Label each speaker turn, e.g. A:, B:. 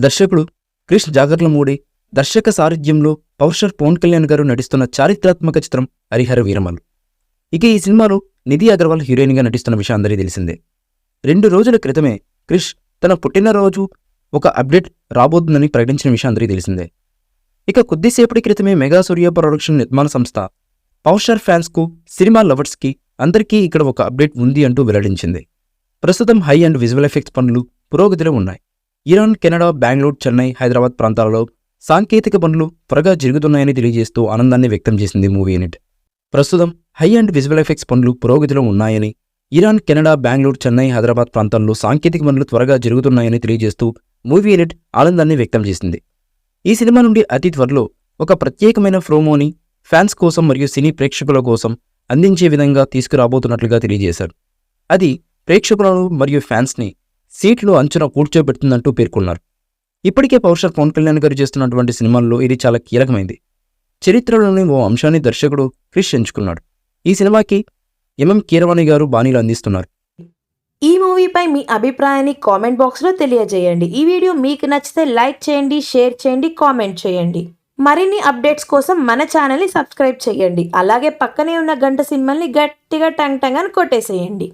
A: దర్శకుడు క్రిష్ జాగర్లమూడి దర్శక సారథ్యంలో పవర్ స్టార్ పవన్ కళ్యాణ్ గారు నటిస్తున్న చారిత్రాత్మక చిత్రం హరిహర వీరమల్లు. ఇక ఈ సినిమాలో నిధి అగర్వాల్ హీరోయిన్గా నటిస్తున్న విషయం అందరికీ తెలిసిందే. 2 రోజుల క్రితమే క్రిష్ తన పుట్టినరోజు ఒక అప్డేట్ రాబోతుందని ప్రకటించిన విషయం అందరికీ తెలిసిందే. ఇక కొద్దిసేపటి క్రితమే మెగా సూర్య ప్రొడక్షన్ నిర్మాణ సంస్థ పవర్ స్టార్ ఫ్యాన్స్కు, సినిమా లవర్స్కి అందరికీ ఇక్కడ ఒక అప్డేట్ ఉంది అంటూ వెల్లడించింది. ప్రస్తుతం హై అండ్ విజువల్ ఎఫెక్ట్స్ పనులు పురోగతిలో ఉన్నాయి. ఇరాన్, కెనడా, బెంగళూరు, చెన్నై, హైదరాబాద్ ప్రాంతాలలో సాంకేతిక పనులు త్వరగా జరుగుతున్నాయని తెలియజేస్తూ ఆనందాన్ని వ్యక్తం చేసింది మూవీ యూనిట్. ప్రస్తుతం హై అండ్ విజువల్ ఎఫెక్ట్స్ పనులు పురోగతిలో ఉన్నాయని, ఇరాన్, కెనడా, బెంగళూరు, చెన్నై, హైదరాబాద్ ప్రాంతాల్లో సాంకేతిక పనులు త్వరగా జరుగుతున్నాయని తెలియజేస్తూ మూవీ యూనిట్ ఆనందాన్ని వ్యక్తం చేసింది. ఈ సినిమా నుండి అతి త్వరలో ఒక ప్రత్యేకమైన ప్రోమోని ఫ్యాన్స్ కోసం మరియు సినీ ప్రేక్షకుల కోసం అందించే విధంగా తీసుకురాబోతున్నట్లుగా తెలియజేశారు. అది ప్రేక్షకులను మరియు ఫ్యాన్స్ని సీట్లు అంచున కూర్చోబెడుతుందంటూ పేర్కొన్నారు. ఇప్పటికే పవర్ స్టార్ పవన్ కళ్యాణ్ గారు చేస్తున్నటువంటి సినిమాల్లో ఇది చాలా కీలకమైంది. చరిత్రలోని ఓ అంశాన్ని దర్శకుడు క్రిష్ ఎంచుకున్నాడు. ఈ సినిమాకి కీరవాణి గారు బాణీలు అందిస్తున్నారు.
B: ఈ మూవీపై మీ అభిప్రాయాన్ని కామెంట్ బాక్స్లో తెలియజేయండి. ఈ వీడియో మీకు నచ్చితే లైక్ చేయండి, షేర్ చేయండి, కామెంట్ చేయండి. మరిన్ని అప్డేట్స్ కోసం మన ఛానల్ని సబ్స్క్రైబ్ చేయండి. అలాగే పక్కనే ఉన్న గంట సింబల్ని గట్టిగా టంగ్ టంగ్ అని కొట్టేసేయండి.